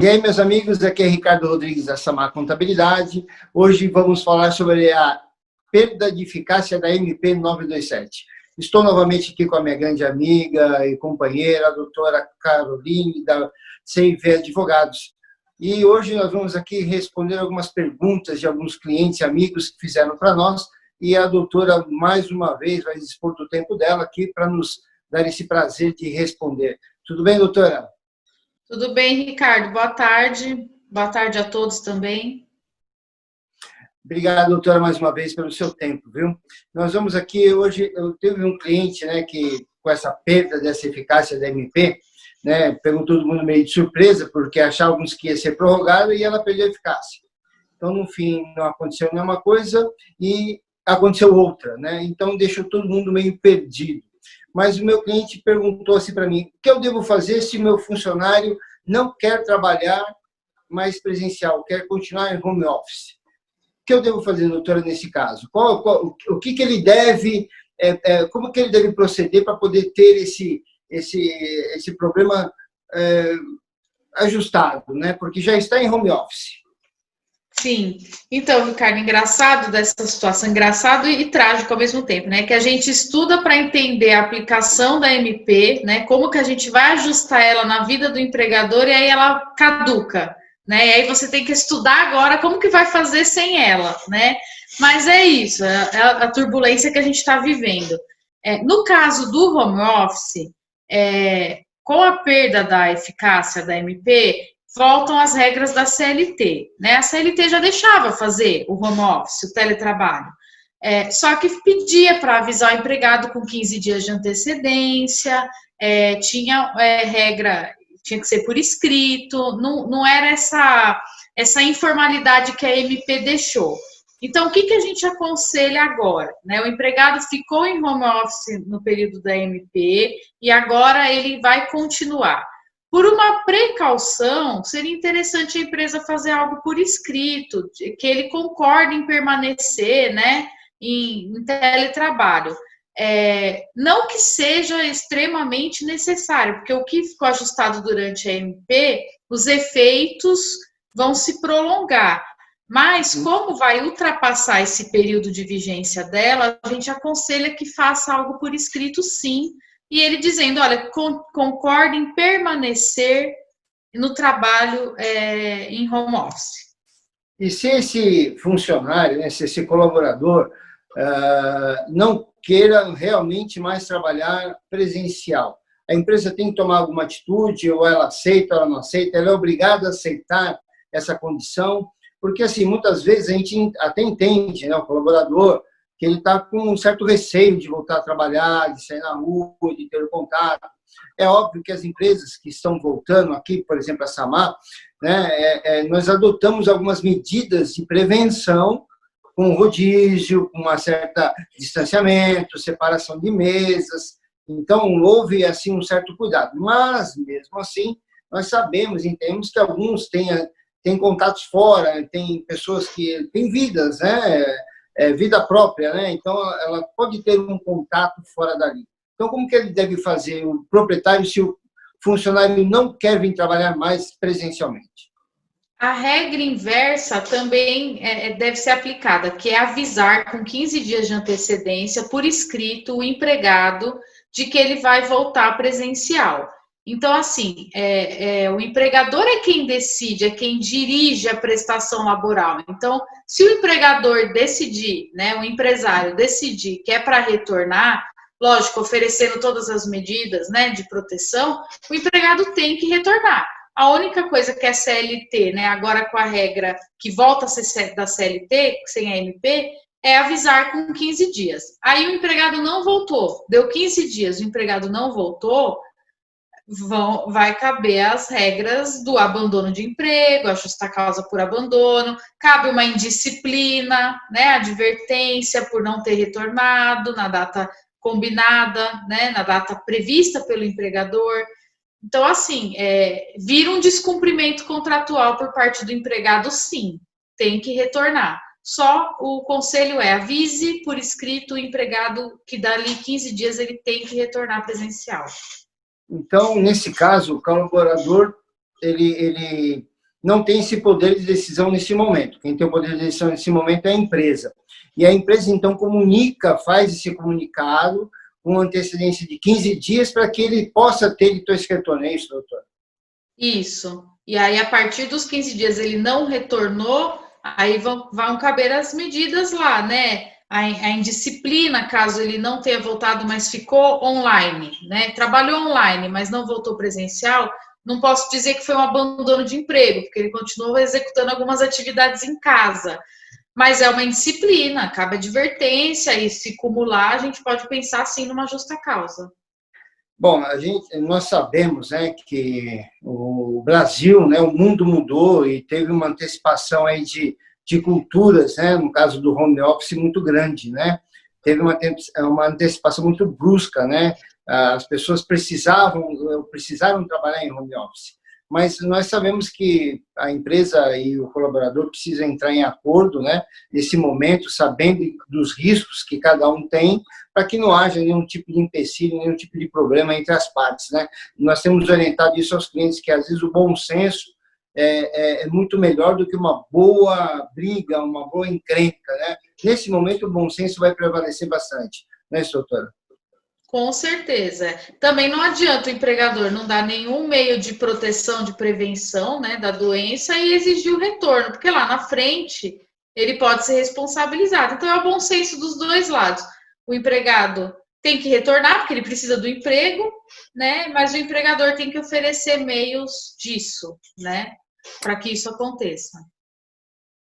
E aí, meus amigos, aqui é Ricardo Rodrigues da Samar Contabilidade. Hoje vamos falar sobre a perda de eficácia da MP 927. Estou novamente aqui com a minha grande amiga e companheira, a doutora Caroline, da CIV Advogados. E hoje nós vamos aqui responder algumas perguntas de alguns clientes e amigos que fizeram para nós, e a doutora, mais uma vez, vai dispor do tempo dela aqui para nos dar esse prazer de responder. Tudo bem, doutora? Tudo bem, Ricardo. Boa tarde. Boa tarde a todos também. Obrigado, doutora, mais uma vez pelo seu tempo, viu? Nós vamos aqui, hoje, eu tive um cliente, né, que com essa perda dessa eficácia da MP, né, pegou todo mundo meio de surpresa, porque achávamos que ia ser prorrogada e ela perdeu a eficácia. Então, no fim, não aconteceu nenhuma coisa e aconteceu outra, né? Então, deixou todo mundo meio perdido. Mas o meu cliente perguntou assim para mim: o que eu devo fazer se o meu funcionário não quer trabalhar mais presencial, quer continuar em home office? O que eu devo fazer, doutora, nesse caso? O que ele deve, como que ele deve proceder para poder ter esse problema ajustado, né? Porque já está em home office. Sim. Então, Ricardo, engraçado dessa situação, engraçado e trágico ao mesmo tempo, né? Que a gente estuda para entender a aplicação da MP, né? Como que a gente vai ajustar ela na vida do empregador e aí ela caduca, né? E aí você tem que estudar agora como que vai fazer sem ela, né? Mas é isso, é a turbulência que a gente está vivendo. No caso do home office, com a perda da eficácia da MP, voltam as regras da CLT, né? A CLT já deixava fazer o home office, o teletrabalho, só que pedia para avisar o empregado com 15 dias de antecedência, tinha regra, tinha que ser por escrito, não era essa informalidade que a MP deixou. Então, o que a gente aconselha agora? Né? O empregado ficou em home office no período da MP e agora ele vai continuar. Por uma precaução, seria interessante a empresa fazer algo por escrito, que ele concorde em permanecer, né, em teletrabalho. Não que seja extremamente necessário, porque o que ficou ajustado durante a MP, os efeitos vão se prolongar. Mas, como vai ultrapassar esse período de vigência dela, a gente aconselha que faça algo por escrito, sim, e ele dizendo, olha, concorda em permanecer no trabalho em home office. E se esse funcionário, né, se esse colaborador não queira realmente mais trabalhar presencial, a empresa tem que tomar alguma atitude, ou ela aceita, ou ela não aceita, ela é obrigada a aceitar essa condição, porque assim, muitas vezes a gente até entende, né, o colaborador, que ele está com um certo receio de voltar a trabalhar, de sair na rua, de ter o contato. É óbvio que as empresas que estão voltando aqui, por exemplo, a Samar, né, nós adotamos algumas medidas de prevenção, com rodízio, com uma certa distanciamento, separação de mesas. Então, houve assim, um certo cuidado. Mas, mesmo assim, nós sabemos, entendemos que alguns têm contatos fora, tem pessoas que têm vidas, né? Vida própria, né? Então, ela pode ter um contato fora dali. Então, como que ele deve fazer, o proprietário, se o funcionário não quer vir trabalhar mais presencialmente? A regra inversa também deve ser aplicada, que é avisar com 15 dias de antecedência, por escrito, o empregado de que ele vai voltar presencial. Então, assim, o empregador é quem decide, é quem dirige a prestação laboral. Então, se o empregador decidir, né, o empresário decidir que é para retornar, lógico, oferecendo todas as medidas, né, de proteção, o empregado tem que retornar. A única coisa que a CLT, né, agora com a regra que volta a ser da CLT, sem a MP, é avisar com 15 dias. Aí o empregado não voltou, deu 15 dias, o empregado não voltou, vai caber as regras do abandono de emprego, a justa causa por abandono, cabe uma indisciplina, né, advertência por não ter retornado na data combinada, né, na data prevista pelo empregador. Então, assim, vira um descumprimento contratual por parte do empregado, sim, tem que retornar. Só o conselho avise por escrito o empregado que dali 15 dias ele tem que retornar presencial. Então, nesse caso, o colaborador, ele não tem esse poder de decisão nesse momento. Quem tem o poder de decisão nesse momento é a empresa. E a empresa, então, comunica, faz esse comunicado com antecedência de 15 dias para que ele possa ter esse retorno. É isso, doutor? Isso. E aí, a partir dos 15 dias, ele não retornou, aí vão caber as medidas lá, né? A indisciplina, caso ele não tenha voltado, mas ficou online, né? Trabalhou online, mas não voltou presencial, não posso dizer que foi um abandono de emprego, porque ele continuou executando algumas atividades em casa. Mas é uma indisciplina, cabe advertência, e se acumular, a gente pode pensar, sim, numa justa causa. Bom, nós sabemos, né, que o Brasil, né, o mundo mudou e teve uma antecipação aí de culturas, né, no caso do home office, muito grande, né? Teve uma antecipação muito brusca, né? As pessoas precisaram trabalhar em home office. Mas nós sabemos que a empresa e o colaborador precisam entrar em acordo, né, nesse momento, sabendo dos riscos que cada um tem, para que não haja nenhum tipo de empecilho, nenhum tipo de problema entre as partes, né? Nós temos orientado isso aos clientes, que às vezes o bom senso é muito melhor do que uma boa briga, uma boa encrenca, né? Nesse momento, o bom senso vai prevalecer bastante, né, doutora? Com certeza. Também não adianta o empregador não dar nenhum meio de proteção, de prevenção, né, da doença e exigir o retorno, porque lá na frente ele pode ser responsabilizado. Então é o bom senso dos dois lados. O empregado tem que retornar, porque ele precisa do emprego, né? Mas o empregador tem que oferecer meios disso, né? Para que isso aconteça.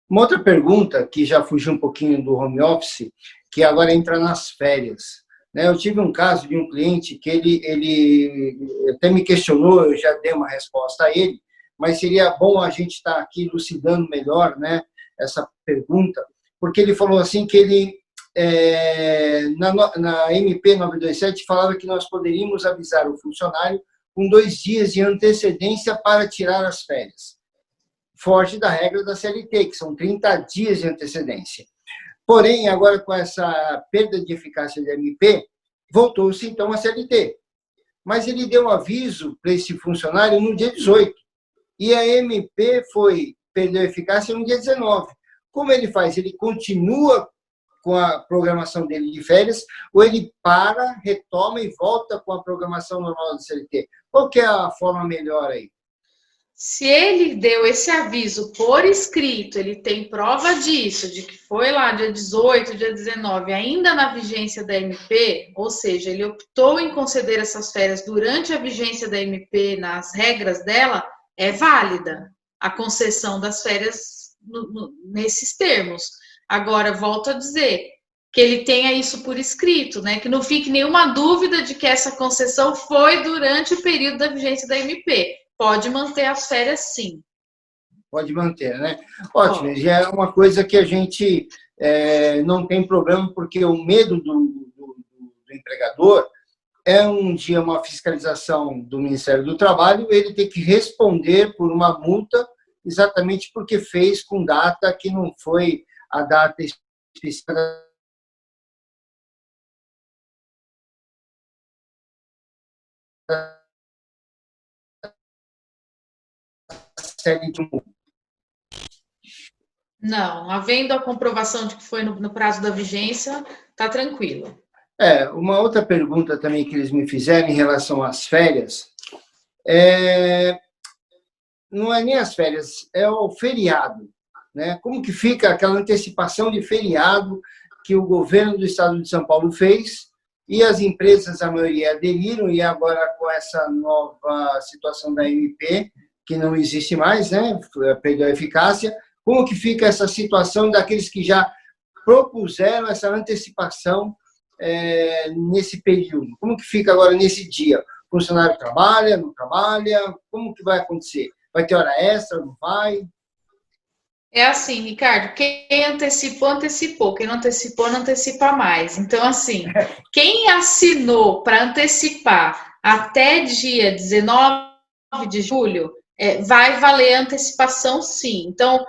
Uma outra pergunta, que já fugiu um pouquinho do home office, que agora entra nas férias. Eu tive um caso de um cliente que ele até me questionou, eu já dei uma resposta a ele, mas seria bom a gente estar aqui elucidando melhor, né, essa pergunta, porque ele falou assim que ele, na MP 927, falava que nós poderíamos avisar o funcionário com 2 dias de antecedência para tirar as férias. Foge da regra da CLT, que são 30 dias de antecedência. Porém, agora com essa perda de eficácia da MP, voltou-se então a CLT. Mas ele deu aviso para esse funcionário no dia 18. E a MP perdeu eficácia no dia 19. Como ele faz? Ele continua com a programação dele de férias, ou ele retoma e volta com a programação normal da CLT? Qual que é a forma melhor aí? Se ele deu esse aviso por escrito, ele tem prova disso, de que foi lá dia 18, dia 19, ainda na vigência da MP, ou seja, ele optou em conceder essas férias durante a vigência da MP, nas regras dela, é válida a concessão das férias nesses termos. Agora, volto a dizer, que ele tenha isso por escrito, né? Que não fique nenhuma dúvida de que essa concessão foi durante o período da vigência da MP. Pode manter as férias, sim. Pode manter, né? Ótimo, já é uma coisa que a gente não tem problema, porque o medo do empregador é um dia uma fiscalização do Ministério do Trabalho, ele tem que responder por uma multa exatamente porque fez com data que não foi a data específica da série de multa. Não, havendo a comprovação de que foi no prazo da vigência, está tranquilo. Uma outra pergunta também que eles me fizeram em relação às férias, não é nem as férias, é o feriado, né? Como que fica aquela antecipação de feriado que o governo do estado de São Paulo fez e as empresas, a maioria, aderiram, e agora com essa nova situação da MP, que não existe mais, né? Perdeu a eficácia, como que fica essa situação daqueles que já propuseram essa antecipação nesse período? Como que fica agora nesse dia? O funcionário trabalha, não trabalha? Como que vai acontecer? Vai ter hora extra, não vai? É assim, Ricardo, quem antecipou, antecipou. Quem não antecipou, não antecipa mais. Então, assim, quem assinou para antecipar até dia 19 de julho, vai valer a antecipação, sim. Então,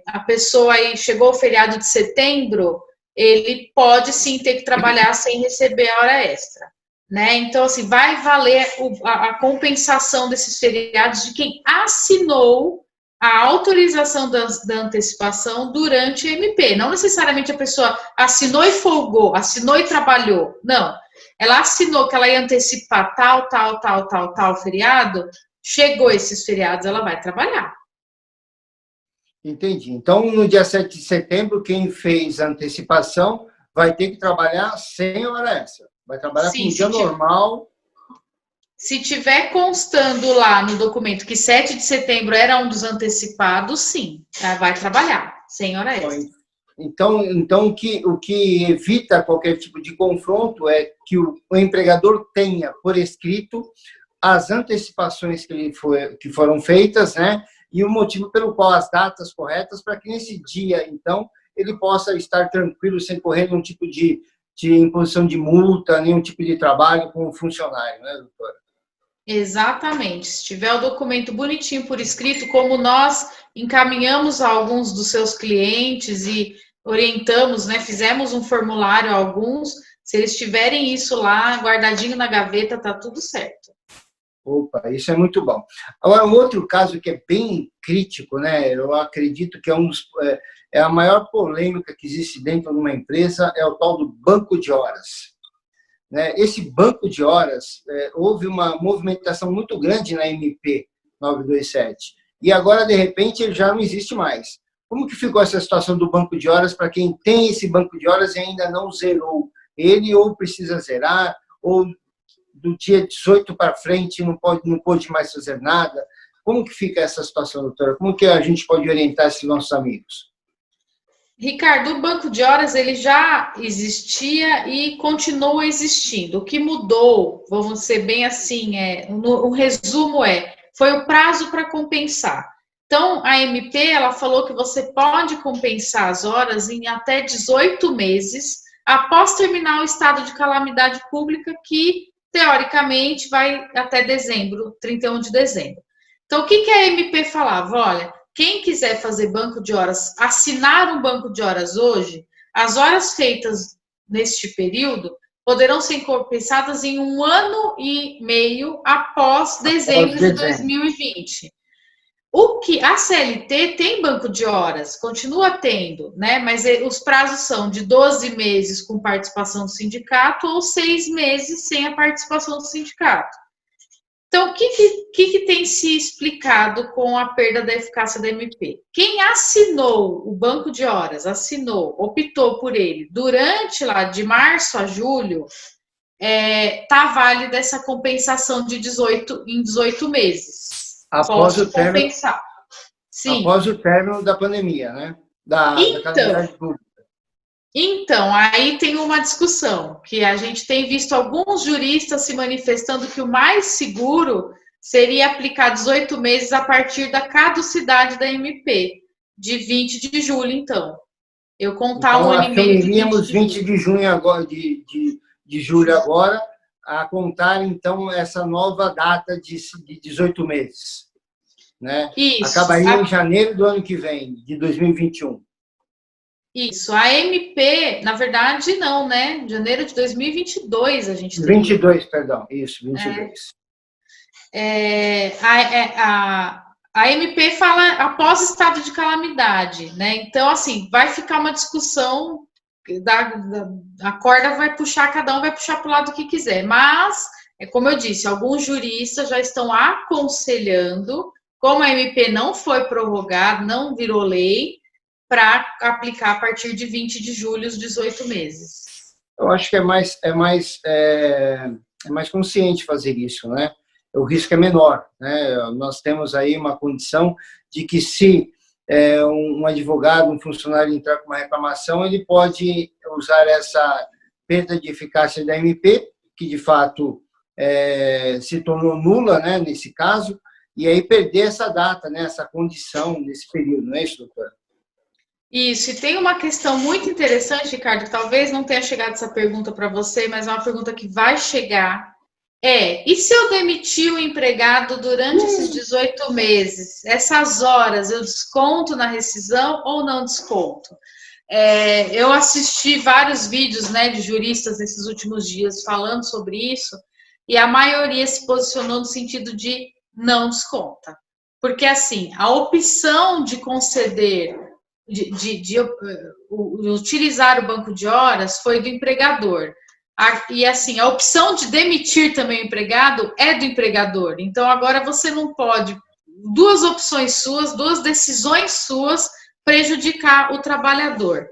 a pessoa aí chegou o feriado de setembro, ele pode sim ter que trabalhar sem receber a hora extra, né? Então, assim, vai valer a compensação desses feriados de quem assinou a autorização da antecipação durante a MP. Não necessariamente a pessoa assinou e folgou, assinou e trabalhou. Não. Ela assinou que ela ia antecipar tal feriado, chegou esses feriados, ela vai trabalhar. Entendi. Então, no dia 7 de setembro, quem fez a antecipação vai ter que trabalhar sem hora extra. Vai trabalhar com um dia normal. Se tiver constando lá no documento que 7 de setembro era um dos antecipados, sim, vai trabalhar, sem hora extra. Então o que evita qualquer tipo de confronto é que o empregador tenha por escrito as antecipações que foram feitas, né? E o motivo pelo qual as datas corretas, para que nesse dia, então, ele possa estar tranquilo, sem correr nenhum tipo de imposição de multa, nenhum tipo de trabalho com o funcionário, né, doutora? Exatamente. Se tiver o documento bonitinho por escrito, como nós encaminhamos a alguns dos seus clientes e orientamos, né? Fizemos um formulário a alguns, se eles tiverem isso lá guardadinho na gaveta, tá tudo certo. Opa, isso é muito bom. Agora, um outro caso que é bem crítico, né? Eu acredito que é a maior polêmica que existe dentro de uma empresa, é o tal do banco de horas. Esse banco de horas, houve uma movimentação muito grande na MP 927, e agora, de repente, ele já não existe mais. Como que ficou essa situação do banco de horas para quem tem esse banco de horas e ainda não zerou ele, ou precisa zerar, ou do dia 18 para frente não pode mais fazer nada? Como que fica essa situação, doutora? Como que a gente pode orientar esses nossos amigos? Ricardo, o banco de horas ele já existia e continua existindo. O que mudou, vamos ser bem assim, o resumo foi o prazo para compensar. Então, a MP ela falou que você pode compensar as horas em até 18 meses após terminar o estado de calamidade pública, que teoricamente vai até dezembro, 31 de dezembro. Então, o que a MP falava? Olha, quem quiser fazer banco de horas, assinar um banco de horas hoje, as horas feitas neste período poderão ser compensadas em 1 ano e meio após dezembro de 2020. O que a CLT tem banco de horas, continua tendo, né? Mas os prazos são de 12 meses com participação do sindicato ou 6 meses sem a participação do sindicato. Então, o que tem se explicado com a perda da eficácia da MP? Quem assinou o banco de horas, optou por ele durante lá de março a julho, tá válida essa compensação de 18 meses. Após o término, sim. Após o término da pandemia, né? Da calamidade pública. Então, aí tem uma discussão, que a gente tem visto alguns juristas se manifestando que o mais seguro seria aplicar 18 meses a partir da caducidade da MP, de 20 de julho, então. Eu contar um ano e meio de 20 de junho agora, de julho agora, a contar, então, essa nova data de 18 meses. Né? Isso. Acabaria em janeiro do ano que vem, de 2021. Isso. A MP, na verdade, não, né? Janeiro de 2022 a gente tem. 22, perdão. Isso, 22. A MP fala após estado de calamidade, né? Então, assim, vai ficar uma discussão, a corda vai puxar, cada um vai puxar para o lado que quiser. Mas, como eu disse, alguns juristas já estão aconselhando, como a MP não foi prorrogada, não virou lei, para aplicar a partir de 20 de julho, os 18 meses. Eu acho que é mais consciente fazer isso, né? O risco é menor, né? Nós temos aí uma condição de que se um advogado, um funcionário entrar com uma reclamação, ele pode usar essa perda de eficácia da MP, que de fato se tornou nula, né, nesse caso, e aí perder essa data, né, essa condição nesse período, não é isso, doutora? Isso, e tem uma questão muito interessante, Ricardo, que talvez não tenha chegado essa pergunta para você, mas é uma pergunta que vai chegar. E se eu demitir o empregado durante esses 18 meses? Essas horas eu desconto na rescisão ou não desconto? Eu assisti vários vídeos, né, de juristas nesses últimos dias falando sobre isso, e a maioria se posicionou no sentido de não desconta. Porque, assim, a opção de conceder, utilizar o banco de horas foi do empregador. E, assim, a opção de demitir também o empregado é do empregador. Então, agora você não pode, duas opções suas, duas decisões suas, prejudicar o trabalhador.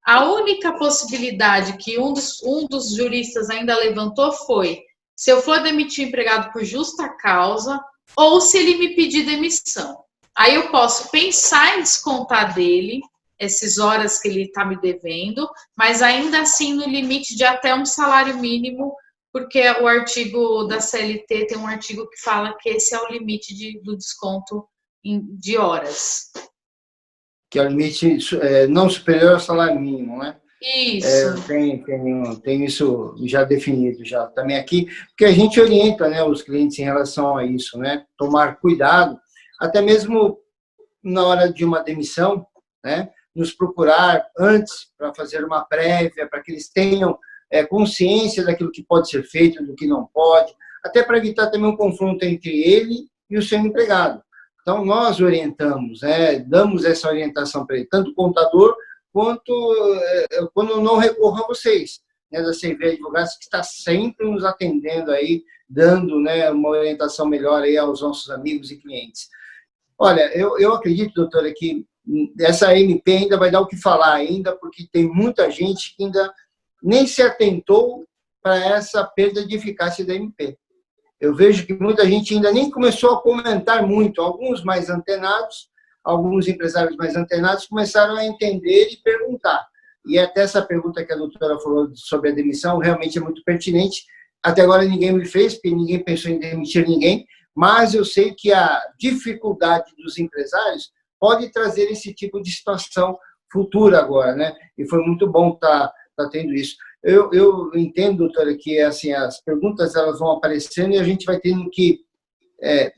A única possibilidade que um dos juristas ainda levantou foi se eu for demitir o empregado por justa causa ou se ele me pedir demissão. Aí eu posso pensar em descontar dele essas horas que ele está me devendo, mas ainda assim no limite de até um salário mínimo, porque o artigo da CLT tem um artigo que fala que esse é o limite do desconto de horas. Que é o limite não superior ao salário mínimo, né? Isso. Tem isso já definido já também aqui, porque a gente orienta, né, os clientes em relação a isso, né? Tomar cuidado, até mesmo na hora de uma demissão, né? Nos procurar antes para fazer uma prévia, para que eles tenham consciência daquilo que pode ser feito, do que não pode, até para evitar também um confronto entre ele e o seu empregado. Então, nós orientamos, né? Damos essa orientação para ele, tanto o contador quanto quando não recorro a vocês, né, da CV Advogados, que está sempre nos atendendo aí, dando, né, uma orientação melhor aí aos nossos amigos e clientes. Olha, eu acredito, doutora, que essa MP ainda vai dar o que falar ainda, porque tem muita gente que ainda nem se atentou para essa perda de eficácia da MP. Eu vejo que muita gente ainda nem começou a comentar muito, alguns mais antenados, alguns empresários mais antenados começaram a entender e perguntar. E até essa pergunta que a doutora falou sobre a demissão realmente é muito pertinente. Até agora ninguém me fez, porque ninguém pensou em demitir ninguém, mas eu sei que a dificuldade dos empresários pode trazer esse tipo de situação futura agora, né? E foi muito bom estar tendo isso. Eu entendo, doutora, que assim, as perguntas elas vão aparecendo e a gente vai tendo que,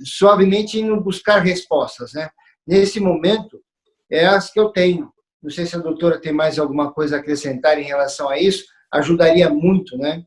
suavemente, buscar respostas, né? Nesse momento, é as que eu tenho. Não sei se a doutora tem mais alguma coisa a acrescentar em relação a isso, ajudaria muito, né?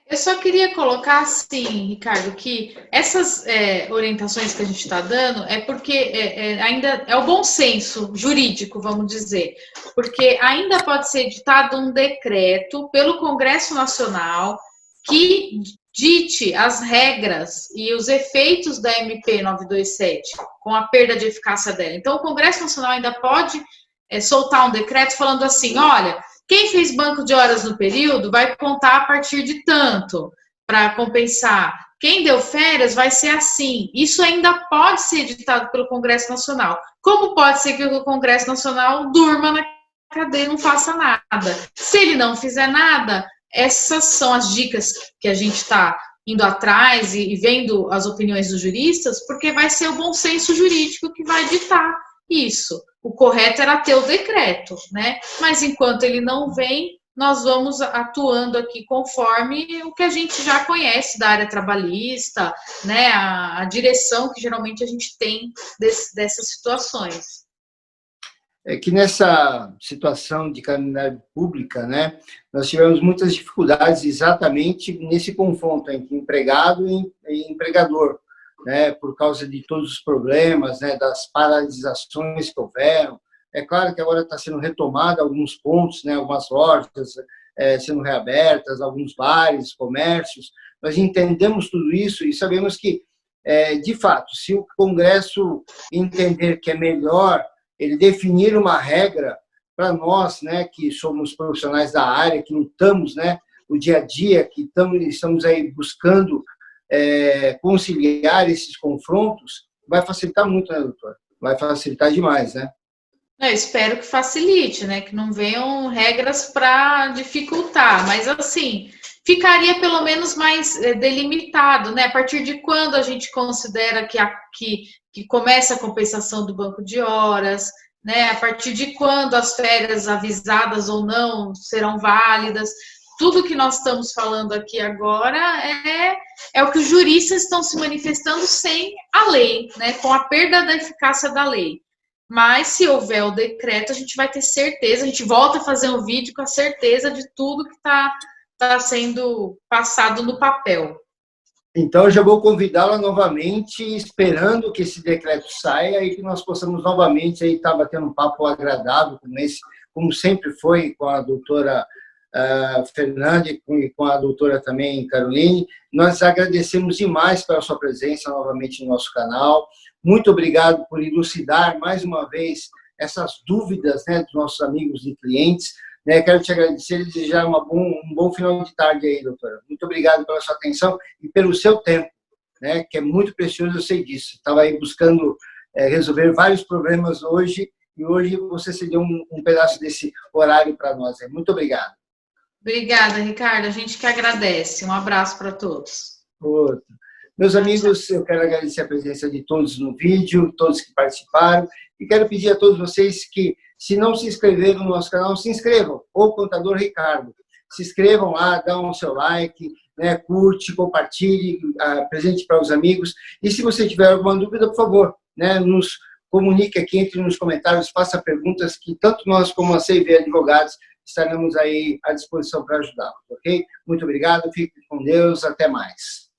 Eu só queria colocar assim, Ricardo, que essas orientações que a gente está dando é porque ainda é o bom senso jurídico, vamos dizer, porque ainda pode ser editado um decreto pelo Congresso Nacional que dite as regras e os efeitos da MP 927 com a perda de eficácia dela. Então, o Congresso Nacional ainda pode soltar um decreto falando assim, olha, quem fez banco de horas no período vai contar a partir de tanto para compensar. Quem deu férias vai ser assim. Isso ainda pode ser editado pelo Congresso Nacional. Como pode ser que o Congresso Nacional durma na cadeia e não faça nada? Se ele não fizer nada, essas são as dicas que a gente está indo atrás e vendo as opiniões dos juristas, porque vai ser o bom senso jurídico que vai ditar isso. O correto era ter o decreto, né? Mas enquanto ele não vem, nós vamos atuando aqui conforme o que a gente já conhece da área trabalhista, né? A direção que geralmente a gente tem dessas situações. É que nessa situação de calamidade pública, né, nós tivemos muitas dificuldades exatamente nesse confronto entre empregado e empregador, né, por causa de todos os problemas, né, das paralisações que houveram. É claro que agora está sendo retomada alguns pontos, né, algumas lojas sendo reabertas, alguns bares, comércios. Nós entendemos tudo isso e sabemos que, de fato, se o Congresso entender que é melhor ele definir uma regra para nós, né, que somos profissionais da área, que lutamos, né, o dia a dia, que estamos aí buscando conciliar esses confrontos, vai facilitar muito, né, doutor? Vai facilitar demais, né? Eu espero que facilite, né, que não venham regras para dificultar, mas assim, ficaria pelo menos mais delimitado, né, a partir de quando a gente considera que começa a compensação do banco de horas, né, a partir de quando as férias avisadas ou não serão válidas. Tudo que nós estamos falando aqui agora é o que os juristas estão se manifestando sem a lei, né, com a perda da eficácia da lei. Mas, se houver o decreto, a gente vai ter certeza, a gente volta a fazer um vídeo com a certeza de tudo que está sendo passado no papel. Então, eu já vou convidá-la novamente, esperando que esse decreto saia e que nós possamos novamente aí estar batendo um papo agradável, como esse, como sempre foi com a doutora Fernanda e com a doutora também Caroline. Nós agradecemos demais pela sua presença novamente no nosso canal. Muito obrigado por elucidar mais uma vez essas dúvidas, né, dos nossos amigos e clientes. Né, quero te agradecer e desejar um bom final de tarde aí, doutora. Muito obrigado pela sua atenção e pelo seu tempo, né, que é muito precioso, eu sei disso. Estava aí buscando resolver vários problemas hoje, e hoje você cedeu um pedaço desse horário para nós. Muito obrigado. Obrigada, Ricardo. A gente que agradece. Um abraço para todos. Outro. Meus amigos, eu quero agradecer a presença de todos no vídeo, todos que participaram, e quero pedir a todos vocês que, se não se inscreveram no nosso canal, se inscrevam, O Contador Ricardo. Se inscrevam lá, dão o seu like, né, curte, compartilhe, apresente para os amigos. E se você tiver alguma dúvida, por favor, né, nos comunique aqui, entre nos comentários, faça perguntas que tanto nós como a CIV Advogados estaremos aí à disposição para ajudá-los, ok? Muito obrigado, fique com Deus, até mais.